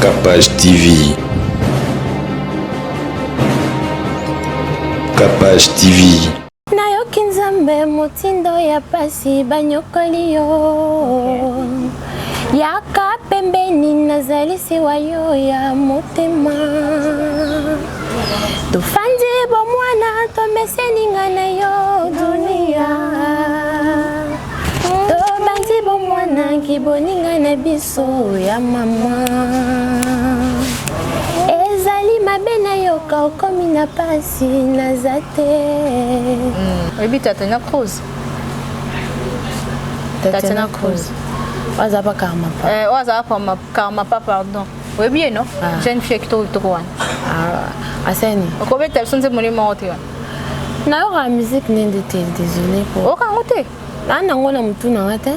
Capage TV. Capage TV. Nayoki nzambe motindo ya pasi banyokoli yo. Yaka pembeni nazalisi wa yo ya motema. Tofandi bomwana tomeseninga na yo dunia. Tobandi bomwana kiboninga na biso ya mama. Ezali mabena yoka okomi na pasi nazate. Oui, Tatiana Cruz. Tatiana Cruz. Wazapa karma pa. Wazapa karma pa, pardon. Oui, bien, non? Jeune fille qui te retrouve. Aseni. Combien de personnes sont venues m'entendre? Na yo la musique n'était désolé pour. Oh, quand tu es? Là, on a mutu na ngate.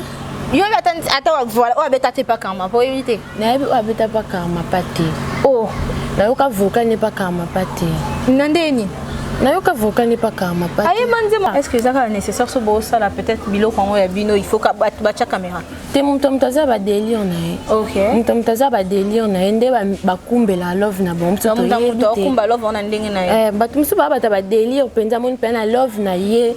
Yo attends, voilà, on habite pas karma pour éviter. Na yo habite pas karma pati. Oh. Na yo ka vocal n'est pas karma pati. Nandeni. Na yo ka vocal n'est pas karma pati. Aïe mandema. Est-ce que ça est nécessaire ce beau ça là peut-être bilo quand ya bino il faut ka batcha caméra. Te mutaza ba délire na. OK. Mutaza ba délire na ende ba kumbela love na bon. Mutaza kumba love on ndenge na. Batumsu ba ba délire penza mon pena love na ye.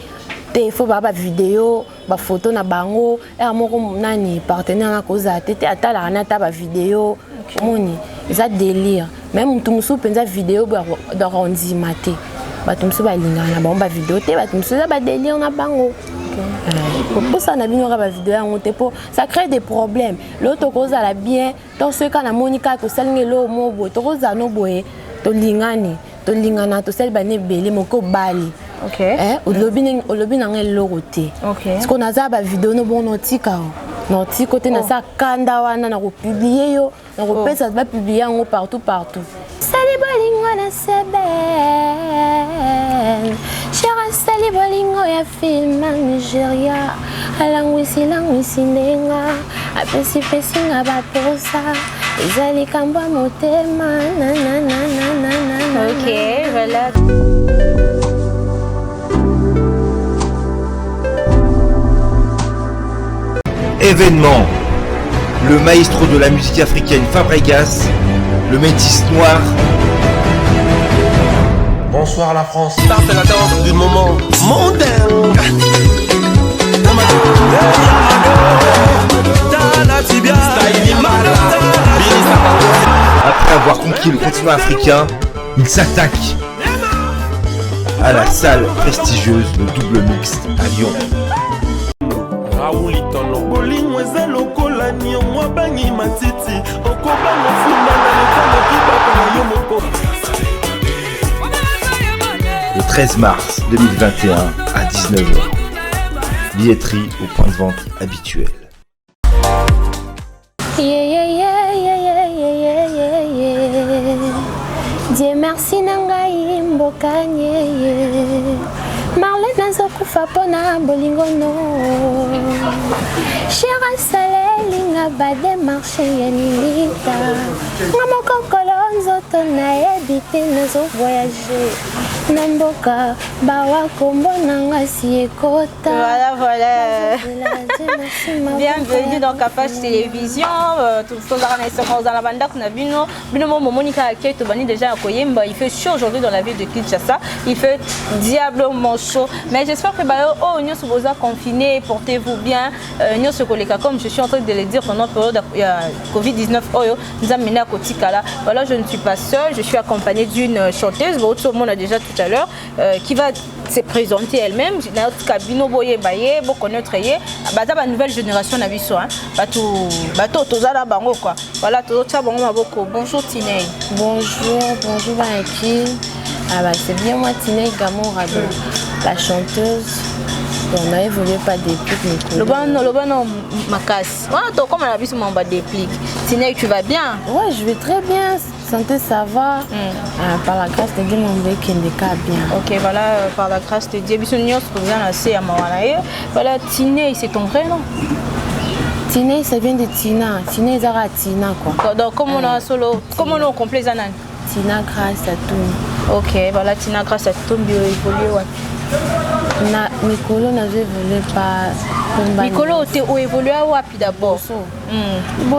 Te faut ba vidéo, ba photo na bango, moko nani partenaire na koza tete atala na ta ba vidéo. Moni, ça délire. Même tumsu penza vidéo ba rondi maté. Batumsu ba lingana ba ba vidéo te batumsu ba délire na bango. Pour ça na bino ba vidéo en tepo, ça crée des problèmes. L'autre cause la bien, dans ce cas na monika to selngelo mo bo to koza no boye to lingana to sel bane belé moko bali. OK. Olobi na ngel loroté. OK. Ce qu'on a za ba vidéo no bon notika. Noti côté na sa kanda wana na ko publier yo, na ko pesa ba publier ngo partout. Sali bolingo na sebe. Chera sali bolingo ya film Nigeria. Langwisi nenga. Apesi nga ba posa. Ezali kamba motema na. OK, voilà. Événement, le maestro de la musique africaine Fabregas, le métis noir. Bonsoir la France. Ça c'est la danse du moment mondain. Après avoir conquis le continent africain, il s'attaque à la salle prestigieuse de Double Mixte à Lyon. Le 13 mars 2021 à 19h. Billetterie au point de vente habituel. Dieu merci nangai mbokanye. Marlène Nzokufa pona bolingono. Chera salelinga bade marché yanilita. Ngamoko kolonzo tona ebite nazo voyager. Namboka bawa kombo nanga siekota. Voilà. Bienvenue dans Capage Télévision. Tout ce qu'on a dans la bande qu'on a vu nous. Monica Keto Bani déjà à Koyemba. Il fait chaud aujourd'hui dans la ville de Kinshasa. Il fait diablement chaud. Mais j'espère que oh nous sommes confinés. Portez-vous bien. Nous sommes comme je suis en train de le dire pendant la période Covid-19. Nous avons mené à Kotikala. Voilà, je ne suis pas seule. Je suis accompagnée d'une chanteuse. Tout le monde a déjà tout à l'heure qui va se présenter elle-même. Notre cabine boye baye, beaucoup notre yé. La nouvelle génération n'a vu ça. Bateau tozala bango quoi. Voilà, tozala bango maboko. Bonjour Tinei. Bonjour Maïki. Ah bah c'est bien moi Tinei Gamon Radio, la chanteuse. On a évolué pas déplique. Le bon Makas. Ouais, toi comme on a vu sur mon bas déplique. Tinei, tu vas bien? Ouais, je vais très bien. Santé, ça va. Par la grâce de Dieu, mon mec est bien. Ok, voilà, par la grâce de Dieu. Voilà, Tinei, c'est ton vrai nom? Tinei, ça vient de Tina. Tinei, Zara Tina, quoi. Donc, comment on a solo? Comment on complet Zanan? Tina Grâce à tout. Ok, voilà, Tina Grâce à tout, bio évolué, ouais. Na Mikolo n'a évolué pas. Mikolo tu évolué wapi d'abord.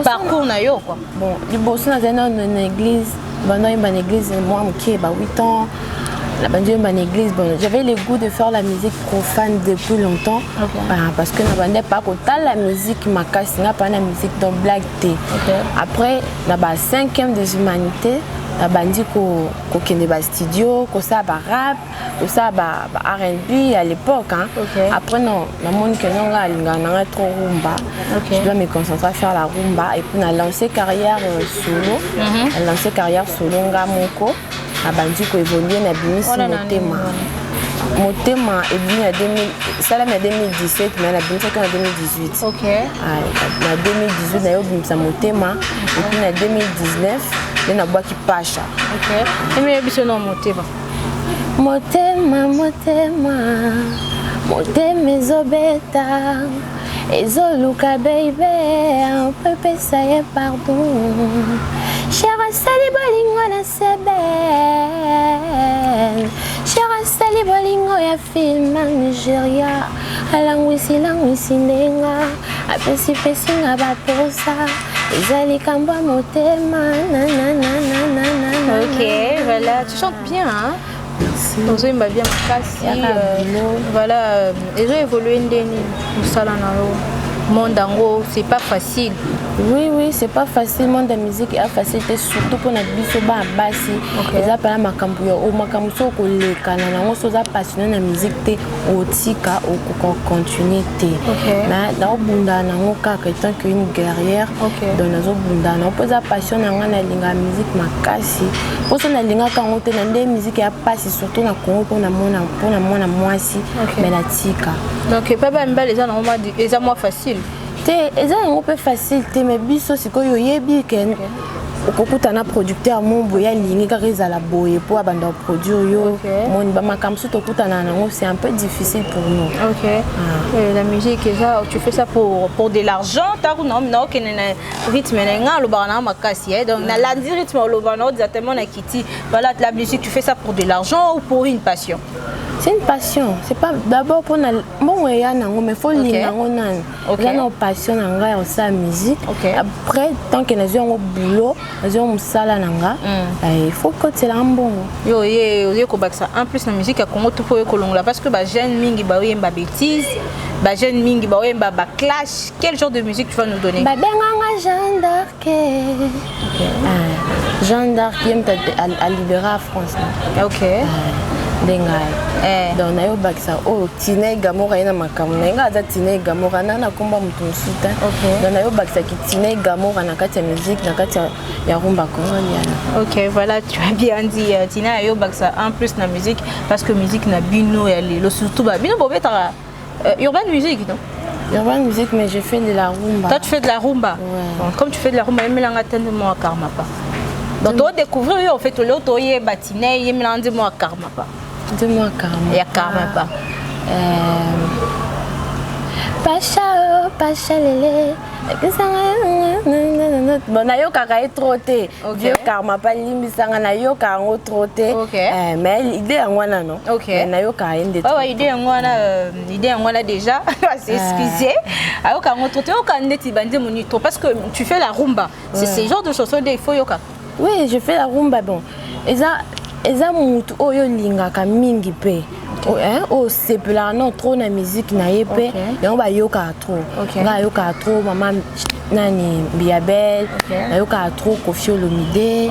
Parcours na yo quoi. Bon, du bosso na une église, pendant une église moi qui ba 8 ans. La bande une église, bon, j'avais le goût de faire la musique profane depuis longtemps. Parce que na bande pas autant la musique ma casse, n'a pas la musique dans black thé. Après, na ba 5e des humanités. La bandi ko kende ba studio, ko ça ba rap, ko ça ba R&B à l'époque hein. Après non, la monde que non là linga trop rumba. Je dois me concentrer à faire la rumba et puis on a lancé carrière solo. On a lancé carrière solo nga moko. La bandi ko évoluer na bimisi motema. Motema et bien en 2017 mais la bimisi en 2018. OK. En 2018 na yo bimisa motema et puis en 2019 na bwaki pasha. OK. Et mais biso no motema. Motema motema motema ezobeta ezoluka baby on peut passer pardon. Chera sali bolingo na sebe. Chera sali bolingo ya film Nigeria. Alangwisi ndenga apesi nga baposa. Ok, voilà, tu chantes bien, hein? Merci. Ozo imba bien makasi. Voilà, ezo évolué ndeni musala na yo. Mondango, c'est pas facile. Oui, c'est pas facile. Monde de musique est facile, surtout pour notre biso ba basi. Les appels makambu yo, o makambu so ko leka na nango so za passionné na musique te otika o continuer te. Na da bunda nango kaka étant qu'une guerrière. Donc nazo bunda na poza passion na ngana linga musique makasi. Pour ça na linga kango te na ndé musique ya pasi surtout na Congo pour na mona mwasi mais la tika. Donc papa mbala les gens dit les moins facile. Eza un peu facile mais biso sikoyo yebi ken okokutana producteur mombo ya lingi ka rezala boye pour abanda produire yo moni ba makamso tokutana nango c'est un peu difficile pour nous. La musique ça tu fais ça pour de l'argent ta non que rythme na lo bana makasi donc na la rythme lo bana exactement na kiti voilà la musique tu fais ça pour de l'argent ou pour une passion? C'est une passion, c'est pas d'abord pour na bon ya nango mais faut lingango nan. Là na passion nanga ya sa musique. Après tant que na zo boulot, na zo musala nanga, il faut que c'est bon. Yo ko baksa en plus la musique à Congo tout pour kolongola parce que ba jeune mingi ba yemba bêtise, ba jeune mingi ba yemba ba clash. Quel genre de musique tu vas nous donner? Ba benganga Jeanne d'Arc. Jeanne d'Arc a libéré la France. Donc na yo bakisa o Tine Gamora ina makamuna nga za Tine Gamora na komba mutu musuta. Donc na yo bakisa ki Tine Gamora na kati ya musique na kati ya rumba congoliana. OK, voilà, tu as bien dit Tine yo bakisa en plus na musique parce que musique na bino ya lelo surtout ba bino bobeta urban music non? Urban music mais je fais de la rumba. Toi tu fais de la rumba. Bon, comme tu fais de la rumba, melanga tellement à karma pas. Donc tu découvrir en fait l'autre yé batine yé melanga mo à karma pas. Dis-moi karma. Il y a karma pas. Pacha lele. Bon na yo kaka troté. Dieu karma pas limbi sanga na yo ka ngo troté. Mais l'idée en wana non. Na yo ka inde. Ouais, idée en wana déjà. C'est excusé. Ayo ka ngo troté o ka ndeti bandi monito parce que tu fais la rumba. C'est ce genre de chansons il faut yoka. Oui, je fais la rumba bon. Eza mutu oyo lingaka mingi pe o sepela non trop na musique na yepe yango ba yoka trop nga yoka trop mama nani Biabel na yoka trop Koffi Olomide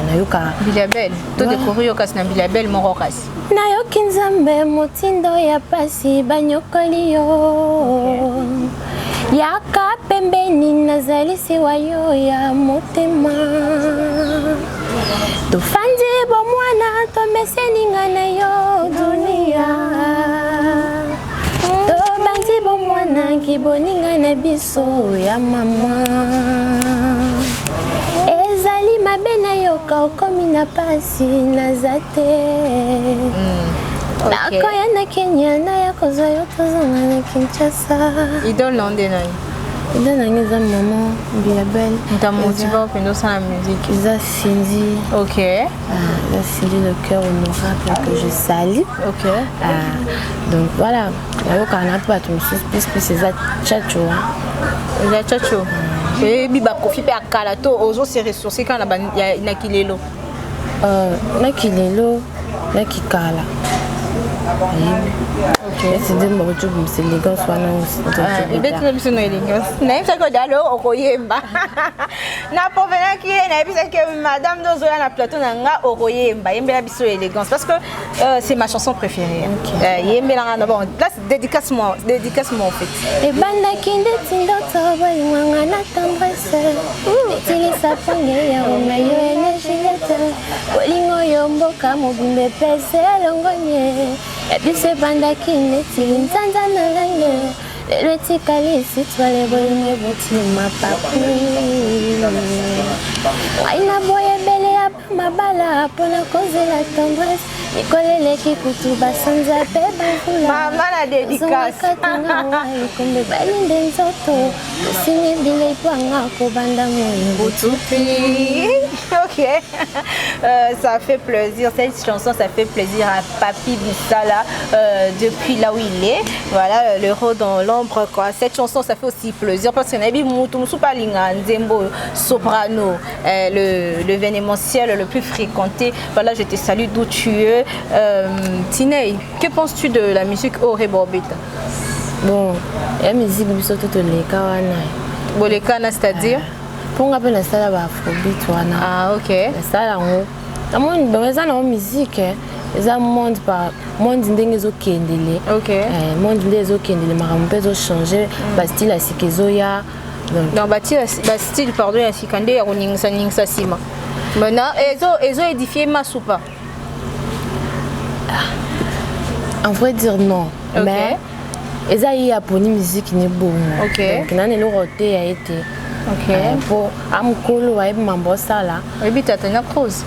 na yoka Biabel to découvrir yoka na Biabel morokas na yoki nzambe motindo ya pasi banyokoli yo yaka pembeni nazalisi wa yo ya motema tofandi bomwana tomeseninga na yo dunia tobandi bomwana kiboninga na biso ya mama ezali mabe na yoka okomi na pasi naza te nakoya na Kenya na ya kozwa yo tozonga na Kinshasa idole nande nani eza nange eza maman Biabel ta motivé pendant ça la musique eza Cindy. OK. Eza Cindy le cœur honorable que je salue. OK. Donc voilà nayoka na pa tout plus eza Chacho. Eza Chacho. Et biba kofi pe akala to ozo se ressourcer quand na kilelo. Na kilelo na kikala. Ok, c'est de mon job, c'est élégance wana aussi. Et bien tu n'as pas élégance. N'a pas que dalo okoyemba. Na povena ki na bisa que madame dozoya na plateau nanga okoyemba, yembela biso élégance parce que c'est ma chanson préférée. Yembela na bon, là dédicace moi en fait. Et banda kinde tindo tobali mwanga na tendresse. Tili sapange ya romayo énergie. Olingo yombo kamo bimbe pese longonye. Ebise banda kine tilinzanza na lange lelo etikali sitwale bolingo botima papu aina boye bele ya mabala mpona kozela tendresse nikoleleki kutu basanza pe bafula mama na dédicace ikombe balinde nzoto osini bilei pwanga kobanda moyo botupi. OK. Ça fait plaisir, cette chanson ça fait plaisir à Papi Bissala depuis là où il est. Voilà, le rôle dans l'ombre quoi. Cette chanson ça fait aussi plaisir parce que Nabi Moutoumsou Palinga Nzembo soprano, l'événementiel le plus fréquenté. Voilà, je te salue d'où tu es. Tinei, que penses-tu de la musique Orebobeta? Bon, la musique biso to le kawana. Bolekana c'est-à-dire Pour appeler la salle à Afrobeat wana. Ah OK. La salle en la monde dans la musique eza monde par monde ndenge zo kendele. OK. Monde ndenge zo kendele marampe zo changer ba style asikezo ya donc ba style pardon ya sikande ya ningsa sima. Maintenant ezo édifier Masupa. En vrai dire non. Okay. Mais eza y a pour musique ni bon. Okay. Donc nane lo roté a été. OK. Pour amkolo wa mambo sala. Oui, Tatiana Cruz.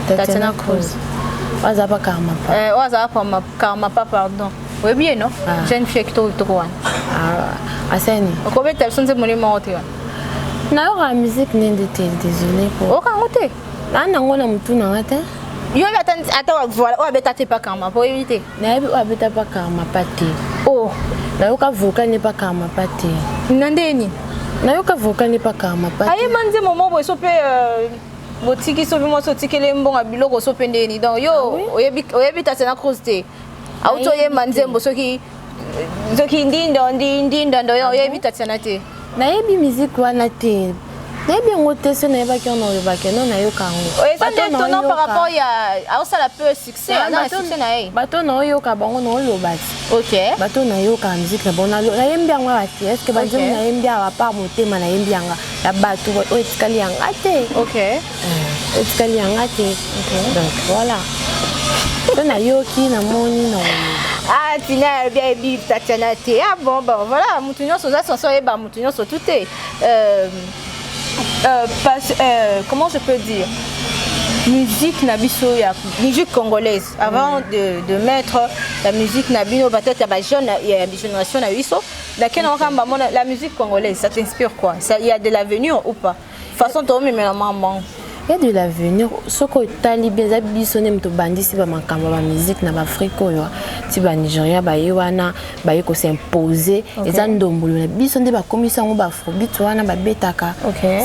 Tatiana Cruz. Waza pa karma pa. Waza pa karma pa pardon. Oui bien non. Jeune fille qui te droit. Asani. Combien de personnes c'est mon numéro de na yo la musique n'ende te désolé pour. Okangote. Na ngona mtu na ngate. Yo attends voilà, o abeta te pa karma pour éviter. Na bi o abeta pa karma pa te. Oh, na yo ka vocal n'est pas karma pa te. Nandeni. Na yo ka vocal n'est pas karma pa te. Aye manze moment bo so pe botiki so bimo so tikele mbonga biloko so pendeni donc yo oyebi Tatiana Cruz te. Auto ye manze mbo soki ndindo yo oyebi Tatiana te. Na yebi musique wana te. Na yebi ngote se na yeba ki on oyeba ke non na yo kango. Et ça détonnant par rapport à ça la peu succès na succès na ye. Bato na yo ka bango na lo bati. OK. Bato na yo ka musique na bona na yembi anga ati. Est-ce que bato na yembi a part motema na yembi anga la bato o etikali anga te. OK. Etikali anga te. Donc voilà. To na yo ki na moni na. Ah, Tina bien bi Tatiana te. Ah bon voilà, mutunyo so za sonso eba mutunyo so tout est comment je peux dire, musique nabiso ya musique congolaise avant de mettre la musique nabino peut-être la jeune génération na biso laquelle on ramba la musique congolaise ça t'inspire quoi, ça il y a de l'avenir ou pas façon to même la maman. Il y a de l'avenir. Ce que tu bien biso nem to bandi si ba makambo ba musique na ba Afrique yo. Ti ba Nigeria ba yewana ba yeko s'imposer eza ndombolo na biso nde ba komisa ngo ba Afrobeat wana ba betaka.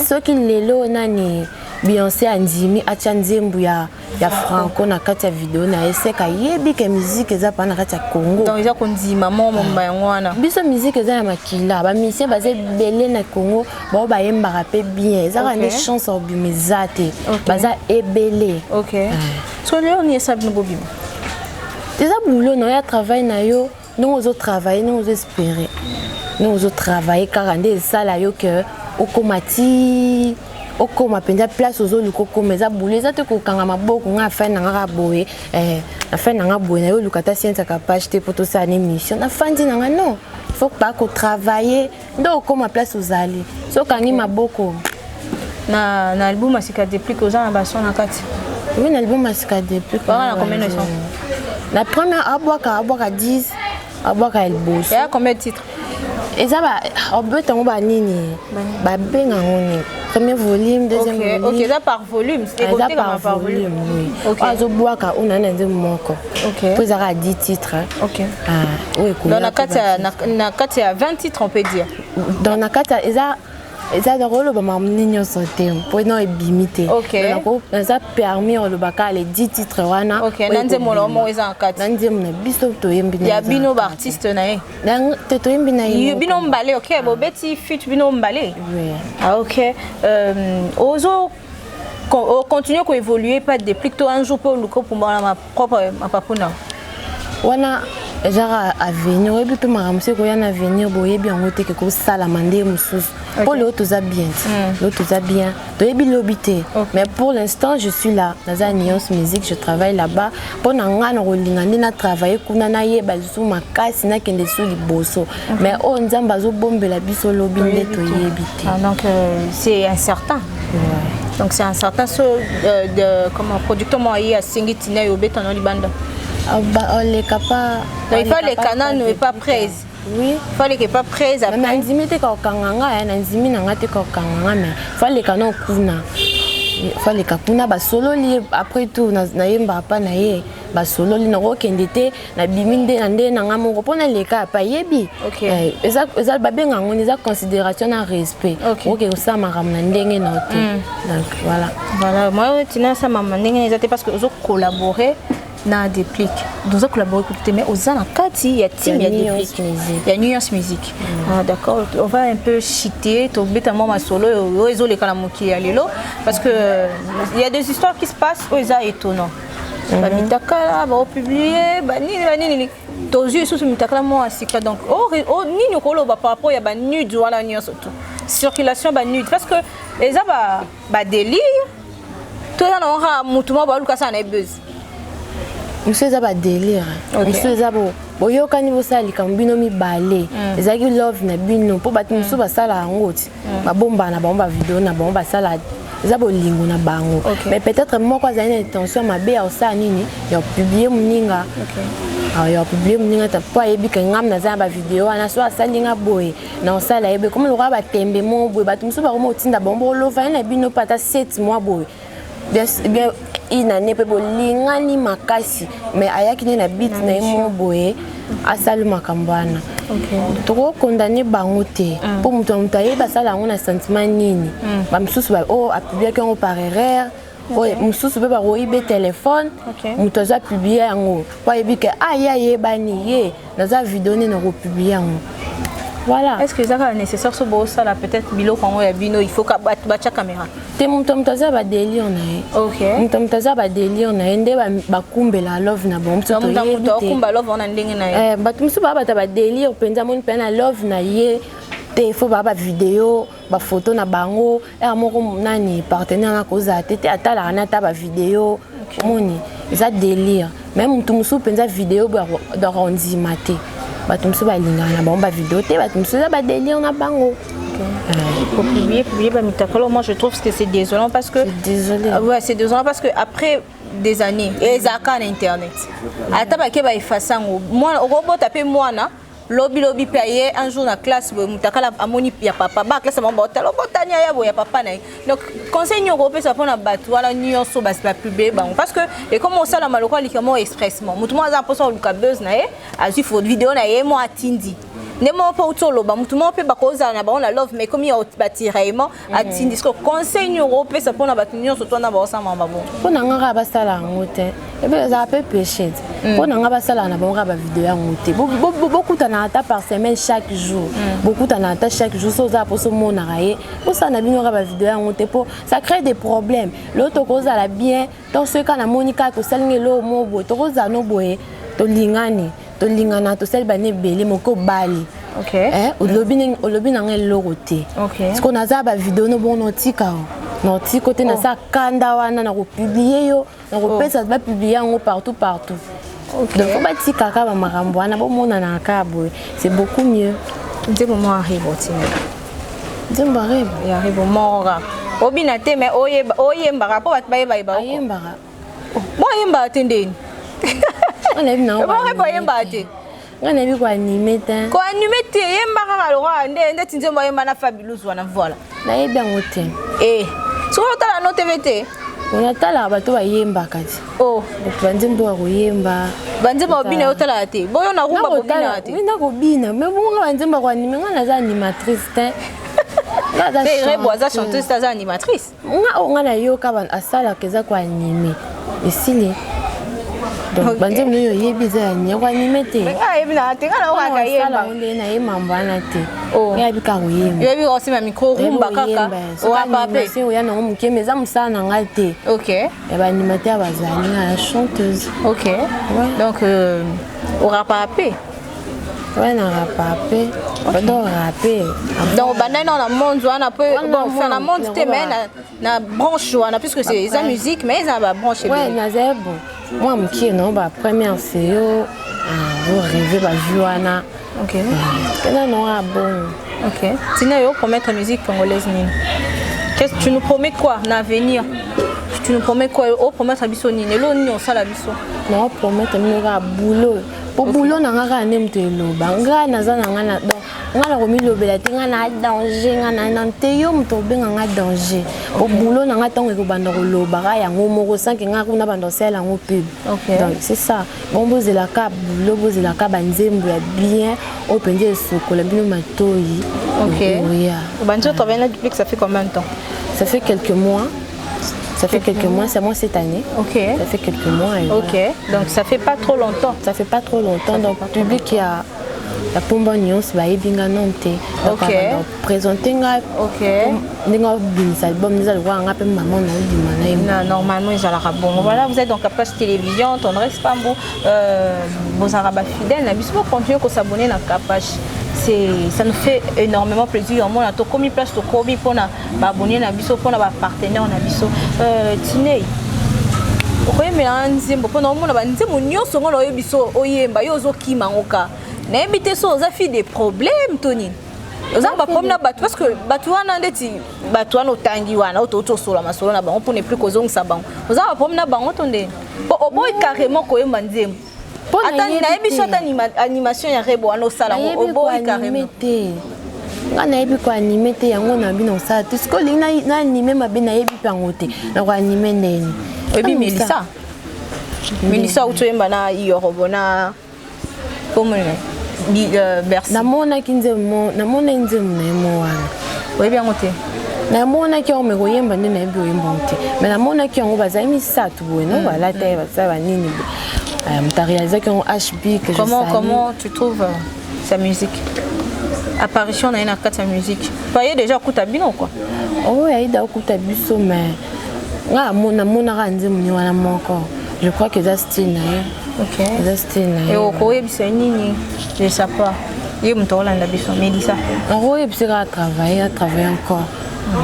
Ce qui lelo nani Beyoncé andimi acha nzembu ya Franco na kati ya video na eseka yebi ke musique eza pa na kati ya Congo. Donc eza kondima mama yango wana. Biso musique eza ya makila ba musicien baze belé na Congo ba ba yemba rapper bien. Eza une chance au bimezate. Baza ebele. OK. So leo ni esa bino bobima. Déjà boulot na ya travail na yo, nous on travailler, nous on espérer. Nous on travailler car ande sala yo que okomati okoma penza place aux oluko komeza boulot za te ko kanga maboko nga fa na nga boye na fa na nga boye na yo lukata science capacité pour tout ça une émission na fandi na nga non. Il faut pas ko travailler ndo okoma place aux ali. So kangi maboko na album asika depuis que gens ambition na kati. Oui, l'album asika depuis que on a combien de sons? La première aboaka 10 aboaka elle bosse. Il y a combien de titres? Et ça va, on peut tomber nini, benga ngoni. Premier volume, deuxième volume. Ok, ça par volume. Ça par volume, oui. Ok. Azo boaka, on a un moko. Ok. Puis ça a 10 titres. Ok. Ah, oui, dans la carte, il y a 20 titres, on peut dire. Dans la carte, eza rolo ba mamninyo sote po no ebimite donc ça permis le baka les 10 titres wana OK nanze molo mo eza nkati nanze mna biso to yembi ya bino ba artiste na ye dan to yembi na ye bino mbale OK bo beti fit bino mbale oui ah OK ozo continuer ko évoluer pas de plutôt un jour pour ma propre ma papuna wana genre avenir et puis maramse ko yana avenir boye bien ngote ke ko sala mande mususu pour l'autre ça bien l'autre ça bien to yebi lobité mais pour l'instant je suis là dans la Nuance Musique je travaille là-bas pour nanga na rolingandi na travailler kuna na ye bazu makasi na kende sou liboso mais on nzamba zo bombela biso lobi ndeto yebité donc c'est incertain donc c'est incertain de comme producteur moi yi a singitina yo betano libanda les capas il faut les canaux ne pas prêts oui il faut les pas prêts après mais nzimite ka kanganga na nzimi na ngate ka kanganga mais faut les canaux kuna faut les kapuna ba solo li après tout na yemba pa na ye ba solo li na ko kendete na biminde na nde na ngamo ko pona le ka pa yebi eza ba benga ngoni za considération na respect OK ça maram na ndenge na te donc voilà moi tina ça maman ndenge eza te parce que ozo collaborer na déplique nous avons collaboré mais aux anakati il y a team il y a déplique il y a Nuance Musique d'accord on va un peu chiter to betamment ma solo ozo le kalamuki alelo parce que il y a des histoires qui se passent oza étonnant ba mitakala ba publier ba nini to yeux sous mitakala mo asika donc nini ko lo ba par rapport ya ba nude wala Nuance tout circulation ba nude parce que les ba délire to ya na ha mutuma ba luka ça na buzz monsieur ça va délire monsieur ça boyo kani bosali kambino mibale ezaki love na bino po batu musu basala ngoti babomba na bomba vidéo na bomba sala za bolingo na bango mais peut-être moi quoi zana intention mabe au sa nini ya publier muninga ya publier muninga ta pa yebi ka ngam na za ba vidéo ana so asalinga boy na osala yebe comme le roi ba tembe mo boy batu musu ba ko motinda bombo lo va na bino pata 7 mois boy bien ina ne pe bolingani makasi mais ayaki na bit na emo boye asali makambana toko condamner bango te pour mutu mutaye basala ngo na sentiment nini ba msusu ba a publié par erreur msusu be ba roibe téléphone mutu za publier ngo pa yebike aye bani ye na za vidéo ne na republier ngo. Voilà. Est-ce que ça est nécessaire ce beau ça là peut-être bilo quand ya bino il faut ka batcha caméra. Te mutaza ba délire na. OK. Mutaza ba délire na ende ba kumbela love na bon to ye. Mutu kumba love on ndenge na. Batumsu ba ba délire penza mon pena love na ye. Te faut ba vidéo, ba photo na bango, moko nani partenaire na koza tete atala na ta ba vidéo. Moni, ça délire. Même mutumsu penza vidéo ba rondi maté. Batumsu ba lingana ba vidéo te batumsu ba délire na bango. Pour publier ba mitakolo moi je trouve que c'est désolant parce que ouais c'est désolant parce que après des années et ça quand internet ata ba ke ba ifasango moi robot taper moi na lobi payer un jour na classe mutakala amoni ya papa ba classe mamba hôtel botania ya boya papa na donc conseil européen ça pona batu wala nyonso ba pas publier ba parce que et comme ça la maloko likamo expressement mutu mo za poso luka buzz na ye azu faut vidéo na ye mo atindi nemo pa utolo ba mutu mo pe ba koza na ba on la love mais comme il batiraiment atindi ce conseil européen ça pona batu nyonso to na ba sa mamba bon pona ngara ba sala ngote et bien ça peut pécher pona ngara ba sala na ba ngara ba vidéo ngote beaucoup ata par semaine chaque jour beaucoup ata chaque jour so za poso mona raye pour ça na bino ba vidéo ngote po ça crée des problèmes l'autre cause la bien donc ce cas na monika to salinge lo mo bo to koza no boye to lingana to sel bane belé moko bali OK olobi na ngel logote parce qu'on a za ba vidéo no bon notika noti côté na sa kanda wana na ko publier yo na ko pesa ba publier ngo partout donc faut bâtir kaka ba makambo wana bo mona na kabo c'est beaucoup mieux nzembo mo arrive otina nzembo arrive mora obina te mais oyemba rapport bat ba yemba mo yemba tendeni on lève na mo yemba te nga na bi ko animer te ko animer te yemba kaka lokwa ndeti nzembo yemba na Fabulous wana voilà na yebi yango te so otala no TV te onatala bato bayemba kati banzembo ya koyemba banzembo obina otala te boyo na rumba kobina te mina kobina mais bonga banzembo ko animer nga naza animatrice te c'est Rebo aza chanteuse aza animatrice nga na yoka ban asala keza ko animer esili donc banzembo yo yebi za ni ko animer te yebi na te kana o ka yemba onde na yemba na te yebi ka koyemba yebi aussi ma micro rumba kaka o pape si o ya na muke meza musala na nga te OK ya ba animateur bazali na chanteuse OK donc au rapapé ouais na rapapé pardon rapé donc banana na monde wana peut bon faire la monde te mais na branche wana puisque c'est la musique mais ça va brancher ouais na zebo moi muke non ba première c'est yo vous rêvez ba juana OK kana non a bon OK sinon yo promettre musique congolaise nini qu'est-ce que tu nous promets quoi l'avenir tu nous promets quoi au promettre biso nini lo nini on sala biso non promettre mi ka boulot po boulot na nga ne mtelo banga naza na nga na donc nga la komi lobela te nga na danger nga na nte yo mto benga nga danger po boulot na nga tango ko banda ko loba ga yango moko sanke nga kuna banda sela ngo pub donc c'est ça bon bozela ka boulot bozela ka banzembo ya bien o pende sokola bino matoyi OK banjo travailler là depuis que ça fait combien de temps ça fait quelques mois. Ça fait quelques mois, c'est moi cette année. OK. Ça fait quelques mois. Et OK. voilà. Donc ça fait pas trop longtemps. Ça fait pas trop longtemps. Donc le public qui a la pomba nuance va ebinga nonte. OK. Présenter nga. OK. Ninga bis album nous allons voir nga pe maman na dimana. Normalement ils allent bon. Voilà, vous êtes donc à Capage Télévision, ton reste pas bon vos arabes fidèles, na biso continuer ko s'abonner na Capage. Ça nous fait énormément plaisir. On a tout mis place au Kobi pour na abonner na biso pour na partenaire na biso. Tinei. Okoye melanzimbo pour na mona banzimbo nyonso ngolo yebiso oyemba yozo kimangoka. Na ebité so za fi des problèmes Tony. Oza ba problème na batu parce que batu wana ndeti batu wana otangi wana oto sola masolo na bango pour ne plus kozongisa bango. Oza ba problème na bango tonde. Bo boy carrément koyemba nzembo. Attends, nayebi shota animation ya Rebo ano sala o boy carrément. Nga nayebi ko animer te yango na bino sala. Tusko linga na animer mabe nayebi pango te. Na ko animer ndeni. Ebi Melissa. Melissa utoyemba na Yorobo na comment Bercy. Namona kinzemo, namona nzemo na mo wana. Oyebi yango te. Namona ki on me koyemba ndeni nayebi oyemba te. Mais namona ki yango bazali misatu boye no wala te basaba nini. Tu as réalisé qu'un HB que comment tu trouves sa musique? Apparition dans une arcade sa musique. Voyez déjà écoute bien quoi. Oh oui, il a écouté biso mais je crois que c'est style. OK. C'est style. Et au Koye c'est nini? Je sais pas. Il me tourne la biso Melissa. Oh oui, c'est à travailler encore.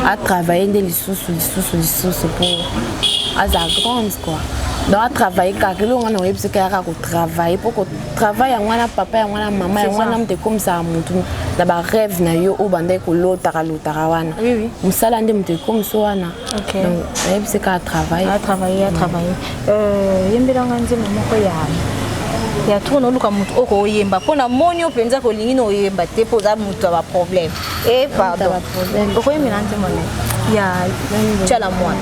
À travailler des sous pour à la grande quoi. Donc à travailler car que on a web c'est qu'à travailler pour travailler on a papa on a maman on a m'te comme ça mutu la ba rêve na yo o bande ko lotara wana oui musala ndé m'te comme ça wana OK donc web c'est qu'à travailler yembela nganze moko ya tourne luka mutu oko yemba pona monyo penza ko lingi no yemba te poza mutu ba problème et pardon oko yembela nganze mona ya chala mwana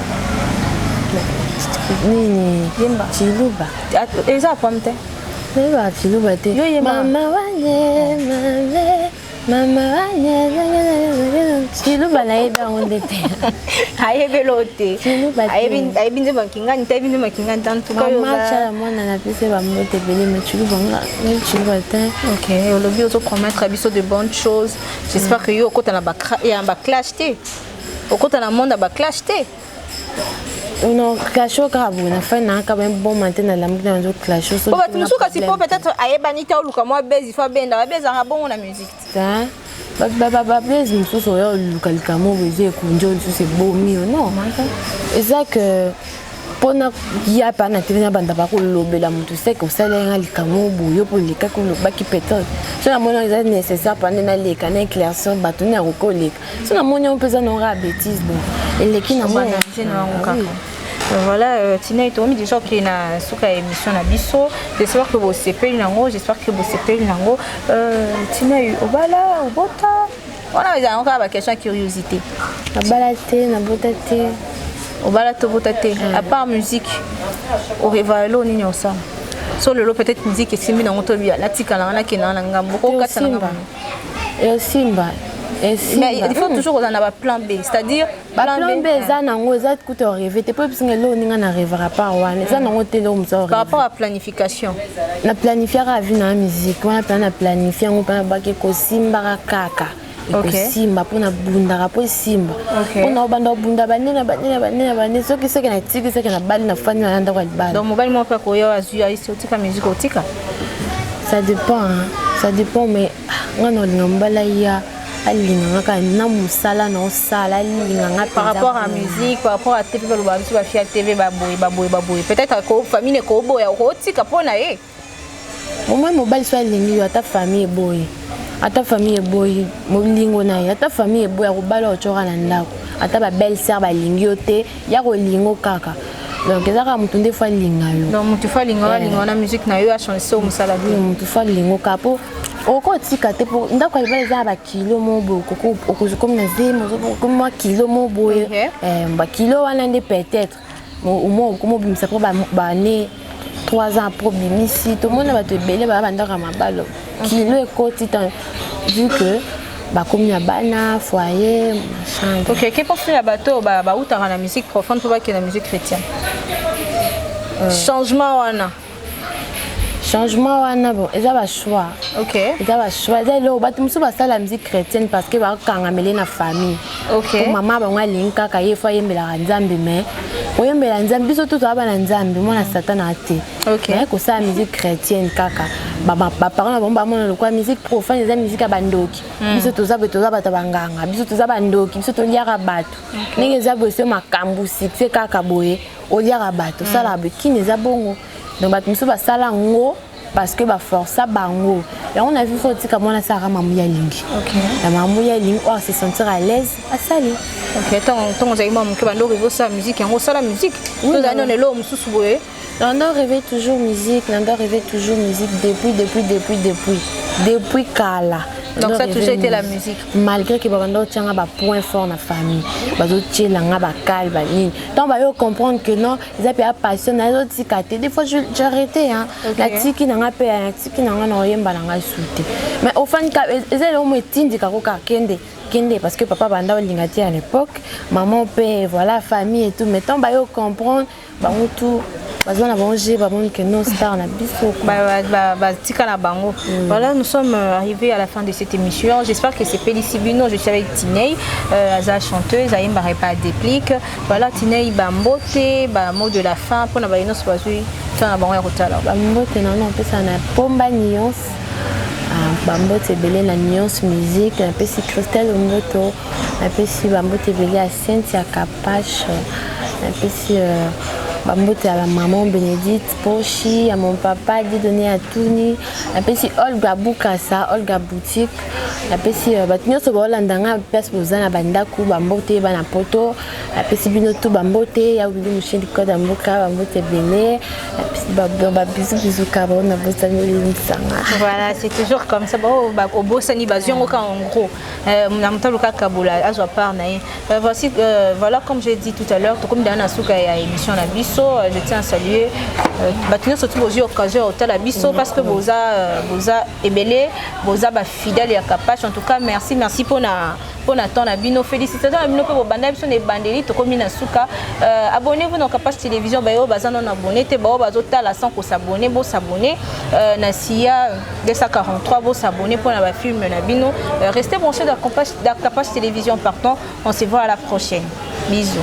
nini yemba chiluba eza pamte yemba chiluba te mama wanye chiluba na yeba onde te ayebelote ayebi nze makingani tayebi nze makingani tantu ko yo chala mwana na pese ba mbote bele me chiluba nga chiluba te OK olobi ozo promettre biso de bonnes choses j'espère que yo okota na ba clash te okota na monde ba clash te. Non, clash grave, on a fait un quand même bon matin dans la musique dans le clash. Bon, tu me souviens si peut-être ayebanita ou luka moi bezi fa benda ba beza bon la musique. Ça. Ba bezi muso so yo luka likamo bezi kunjo c'est beau mieux non. Et ça que pona ya pa na tena banda ba ko lobela mutu c'est que ça lenga likamo boyo pour lika ko ba ki pétole. So na mona c'est nécessaire pendant na lika na éclaircir batoni a ko lika. So na mona on peut ça non ra bêtise bon. Et les qui na mona Voilà, Tina et Tomi déjà qui na suka émission na biso. J'espère que vous sepeli nango, j'espère que vous sepeli nango. Tina obala obota. Voilà, il y a encore une question de curiosité. Obala te na bota te. Obala to bota te. À part musique, au revalo ni nyosa. Sur le lot peut-être musique et simbi nango to bia. La tika na na kena na ngambo ko kata na ngambo. Et simba. Mais il faut toujours qu'on a un plan B, c'est-à-dire plan B ça nango ça coûte rêver te pas parce que là ninga na rêvera pas wana ça nango te lo mzo par rapport à planification na planifier la vie na musique on a plan na planifier on peut ba ke ko simba kaka ko simba pona bunda rapo simba on a banda bunda banene so ki se kana tiki se kana bali na fani na ndako bali donc mobali mo pa ko yo azu ayi so tika musique otika ça dépend mais ngano ngambala ya par rapport à la musique, par rapport à TV, TV, peut-être que la famille est au boy, moi, mobile soit ligne, ta famille est boy. Ta famille est boy, molingo na ta famille est boy, robalo chora na ata ba belle sœur ba lingiote, ya ko lingo kaka. Donc ça ka mutu nde fa linga yo. Donc mutu fa linga na musique na yo a chanson au musala bi. Mutu fa lingo kapo. Oko tika te po ndako ya za ba kilo mobo ko comme na zemo comme moi kilo mobo ba kilo wana nde peut-être au moins comme bimisa po ba né 3 ans pour bimisi tout le monde va te belé ba ndaka mabalo kilo ekoti tant vu que ba comme ya bana foyer machin. OK, qu'est pour faire bateau ba utara na musique profonde pour ba que la musique chrétienne. Changement wana bon eza ba choix. OK. Eza ba choix eza lo ba tumso ba sala musique chrétienne parce que ba kangamele na famille. OK. Maman ba ngwa linka ka yefa yembela nzambe mais oyembela nzambe biso tout aba na nzambe mona satana ate. OK. Mais ko sa musique chrétienne kaka ba parents ba mona le quoi musique profane eza musique abandoki. Biso to za tabanganga biso to za bandoki biso to liara bato. Ninge za bosse makambu succès kaka boye o liara bato sala be kini za bongo. Donc bato muso ba sala ngo parce que ba force bango et on a vu faut tika mona sara mamuya lingi. OK. La mamuya lingi on se sentir à l'aise à sali. OK, tant za imam ke bando revo sa musique yango sala musique. Nous allons le lo mususu boye. On doit rêver toujours musique, depuis Kala. Donc ça a toujours été la musique. Malgré que Babando tient un point fort dans la famille, Bazotier langa bakal banine. Donc bah yo comprendre que non, ils ont pas passion, ils ont tikaté. Des fois j'ai arrêté hein. La tiki nanga pe, la tiki nanga no yemba nanga souté. Mais au fin cas, ils ont me tindi karoka kende. Parce que papa banda lingati à l'époque, maman père, voilà famille et tout. Mais tant bah yo comprendre, bah on tout. Voilà, nous sommes arrivés à la fin de cette émission. J'espère que c'est Félicie Bino. Je suis avec Tinei, la chanteuse, Aïm Barepa Déplique. Voilà, Tinei Bambote, mot de la fin. Pour nous, nous sommes Bambote, non, on peut ça pomba nuance. Bambote belé la nuance musique. Un peu si Christelle Omoto, un peu si Bambote belé à Cynthia Capache, un peu si. Bambote à la maman Bénédicte Pochi, à mon papa Didonné à Touni, un peu si Olga Boukassa, Olga Boutique, un peu si Batinyo Sobolandanga, place Bozana Bandaku, Bambote, Banapoto, un peu si Binoto Bambote, Yaouli Mouché du Code Amboka, Bambote Béné, un peu si Bisou Cabron, Bosani Linsanga. Voilà, c'est toujours comme ça. Au Bosani Bazion, en gros, Namtaluka Kaboula, Azwapar Naï. Voici, voilà, comme j'ai dit tout à l'heure, tout comme dans la souka et à l'émission la Bisso, je tiens à saluer. Batinyo se trouve aux occasions au tel Bisso parce que Boza Ebele, Boza fidèle et Capache. En tout cas, merci pour Nathan Nabino. Félicitations à Bino pour Bandai, sont des bandeliers, tout comme Inasuka. Abonnez-vous dans Capache Télévision, Bayo Bazan en abonné, Tebao Bazota, la 100 pour s'abonner, beau s'abonner. Nasia 243, beau s'abonner pour la film Nabino. Restez branchés dans Capache Télévision, pardon. On se voit à la prochaine. Bisous.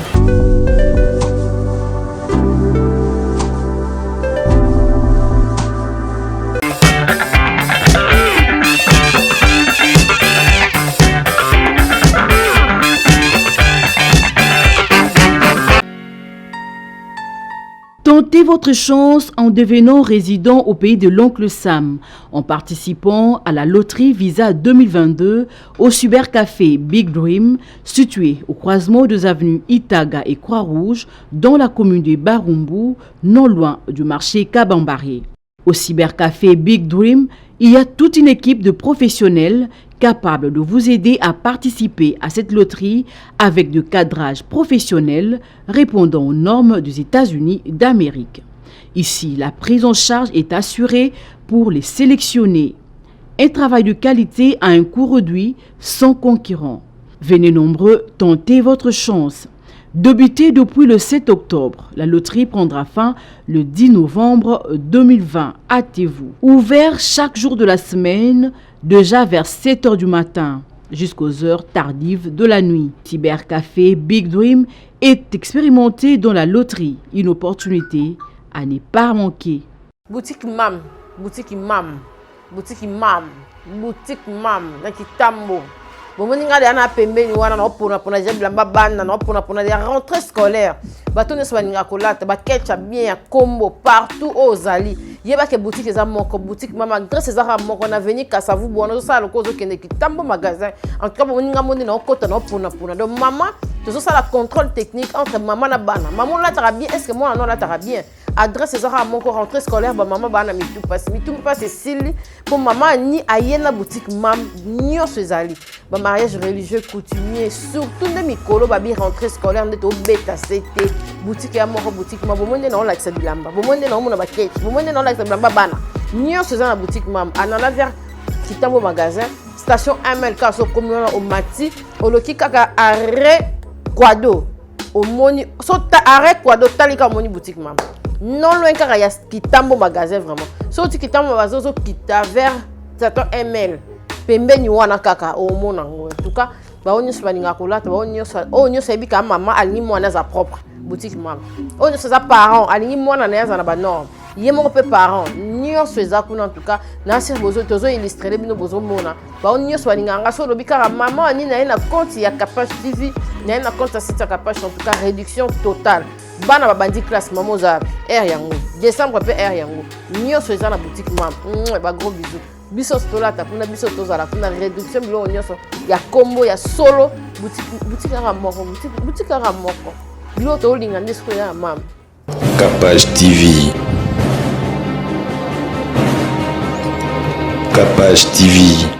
Tentez votre chance en devenant résident au pays de l'oncle Sam, en participant à la loterie Visa 2022 au cybercafé Big Dream, situé au croisement des avenues Itaga et Croix-Rouge, dans la commune de Barumbu, non loin du marché Kabambaré. Au cybercafé Big Dream, il y a toute une équipe de professionnels capables de vous aider à participer à cette loterie avec de cadrage professionnel répondant aux normes des États-Unis d'Amérique. Ici, la prise en charge est assurée pour les sélectionnés. Un travail de qualité à un coût réduit, sans concurrent. Venez nombreux tenter votre chance. Débutée depuis le 7 octobre, la loterie prendra fin le 10 novembre 2020. Hâtez-vous. Ouvert chaque jour de la semaine, déjà vers 7 h du matin jusqu'aux heures tardives de la nuit. Cybercafé Big Dream est expérimenté dans la loterie. Une opportunité à ne pas manquer. Boutique Mam, boutique Mam, boutique Mam, boutique Mam, na Kitambo. Bomoninga de na pembeni wana na opona jebla bana na opona des rentrées scolaires. Batone swaninga kolata ba ketcha bien ya combo partout aux ali. Yeba ke boutique eza moko boutique mama grâce eza moko na venir Kasavu bona so sala kozo kende Kitambo magasin. En tout cas bomoninga moni na okota na opona. Donc maman, tout ça la contrôle technique entre maman na bana. Maman là tara bien, est-ce que moi non là tara bien? Adresse ezaka moko rentrée scolaire ba maman bana mitu passe sili pour maman ni ayena boutique mam nyonso ezali ba mariage religieux coutumier surtout de mikolo ba bi rentrée scolaire ndeto beta c'était boutique ya moko boutique ma bomonde na on lakisa bilamba bomonde na omona ba cake bomonde na on lakisa bilamba bana nyonso ezana boutique mam anana vers Kitambo magasin station MLK so communal au Mati oloki kaka arrêt Quado au moni so arrêt Quado talika moni boutique mam. Non loin car il y a Kitambo magasin vraiment. Sorti Kitambo magasin so kita vers station ML. Pembeni wana kaka au mona ngo. En tout cas, ba onyo spaninga kolata, ba onyo sebi ka maman alingi mwana za propre boutique mam. Onyo sa parents alingi mwana na za na ba norme. Yé mon peu parents, nyonso eza kuna en tout cas, na sir bozo tozo illustrer bino bozo mona. Ba onyo spaninga nga so lobi car maman ni na compte ya Kapage TV, na compte site ya Kapage en tout cas réduction totale. Bana babandi classe maman za air yango décembre pe air yango nyonso eza na boutique mam ba gros bisous biso stolata kuna biso tozala kuna réduction bilo nyonso ya combo ya solo boutique ya moko boutique ya moko bilo to linga ndisco ya mam. Kapage TV. Kapage TV.